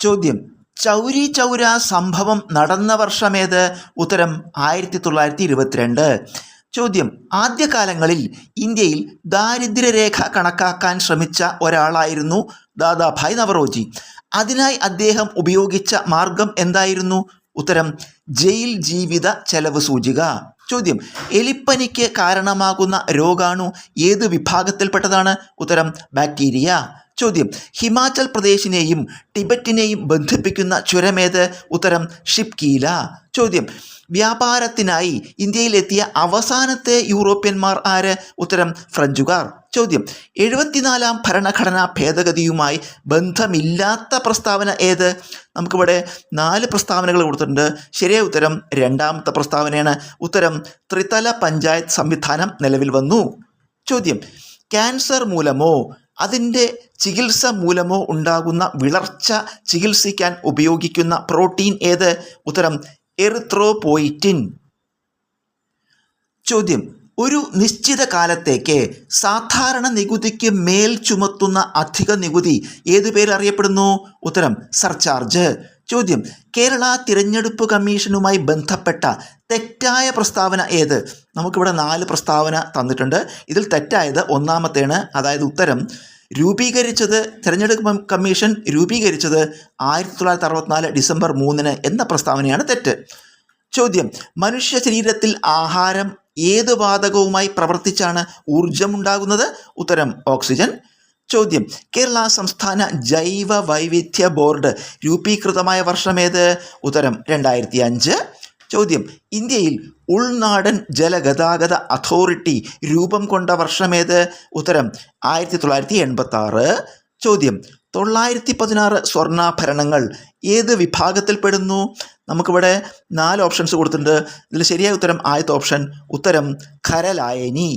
ചോദ്യം, ചൗരി ചൗര സംഭവം നടന്ന വർഷമേത്? ഉത്തരം 1922. ചോദ്യം, ആദ്യകാലങ്ങളിൽ ഇന്ത്യയിൽ ദാരിദ്ര്യരേഖ കണക്കാക്കാൻ ശ്രമിച്ച ഒരാളായിരുന്നു ദാദാഭായ് നവറോജി. അതിനായി അദ്ദേഹം ഉപയോഗിച്ച മാർഗം എന്തായിരുന്നു? ഉത്തരം ജയിൽ ജീവിത ചെലവ് സൂചിക. ചോദ്യം, എലിപ്പനിക്ക് കാരണമാകുന്ന രോഗാണു ഏത് വിഭാഗത്തിൽപ്പെട്ടതാണ്? ഉത്തരം ബാക്ടീരിയ. ചോദ്യം, ഹിമാചൽ പ്രദേശിനെയും ടിബറ്റിനെയും ബന്ധിപ്പിക്കുന്ന ചുരമേത്? ഉത്തരം ഷിപ്കീല. ചോദ്യം, വ്യാപാരത്തിനായി ഇന്ത്യയിലെത്തിയ അവസാനത്തെ യൂറോപ്യന്മാർ ആര്? ഉത്തരം ഫ്രഞ്ചുകാർ. ചോദ്യം, 74-ാം ഭരണഘടനാ ഭേദഗതിയുമായി ബന്ധമില്ലാത്ത പ്രസ്താവന ഏത്? നമുക്കിവിടെ 4 പ്രസ്താവനകൾ കൊടുത്തിട്ടുണ്ട്. ശരിയായ ഉത്തരം രണ്ടാമത്തെ പ്രസ്താവനയാണ്. ഉത്തരം ത്രിതല പഞ്ചായത്ത് സംവിധാനം നിലവിൽ വന്നു. ചോദ്യം, ക്യാൻസർ മൂലമോ അതിൻ്റെ ചികിത്സ മൂലമോ ഉണ്ടാകുന്ന വിളർച്ച ചികിത്സിക്കാൻ ഉപയോഗിക്കുന്ന പ്രോട്ടീൻ ഏത്? ഉത്തരം എറിത്രോപോയിറ്റിൻ. ചോദ്യം, ഒരു നിശ്ചിത കാലത്തേക്ക് സാധാരണ നികുതിക്ക് മേൽ ചുമത്തുന്ന അധിക നികുതി ഏതു പേരിൽ അറിയപ്പെടുന്നു? ഉത്തരം സർചാർജ്. ചോദ്യം, കേരള തിരഞ്ഞെടുപ്പ് കമ്മീഷനുമായി ബന്ധപ്പെട്ട തെറ്റായ പ്രസ്താവന ഏത്? നമുക്കിവിടെ 4 പ്രസ്താവന തന്നിട്ടുണ്ട്. ഇതിൽ തെറ്റായത് ഒന്നാമത്തേണ്. അതായത് ഉത്തരം തിരഞ്ഞെടുപ്പ് കമ്മീഷൻ രൂപീകരിച്ചത് 1964 ഡിസംബർ 3 എന്ന പ്രസ്താവനയാണ് തെറ്റ്. ചോദ്യം, മനുഷ്യ ശരീരത്തിൽ ആഹാരം ഏത് വാതകവുമായി പ്രവർത്തിച്ചാണ് ഊർജമുണ്ടാകുന്നത്? ഉത്തരം ഓക്സിജൻ. ചോദ്യം, കേരള സംസ്ഥാന ജൈവ വൈവിധ്യ ബോർഡ് രൂപീകൃതമായ വർഷമേത്? ഉത്തരം 2005. ചോദ്യം, ഇന്ത്യയിൽ ഉൾനാടൻ ജലഗതാഗത അതോറിറ്റി രൂപം കൊണ്ട വർഷമേത്? ഉത്തരം 1986. ചോദ്യം, 916 സ്വർണ്ണാഭരണങ്ങൾ ഏത് വിഭാഗത്തിൽപ്പെടുന്നു? നമുക്കിവിടെ 4 ഓപ്ഷൻസ് കൊടുത്തിട്ടുണ്ട്. ഇതിൽ ശരിയായ ഉത്തരം ആദ്യത്തെ ഓപ്ഷൻ, ഉത്തരം ഖരലായനി.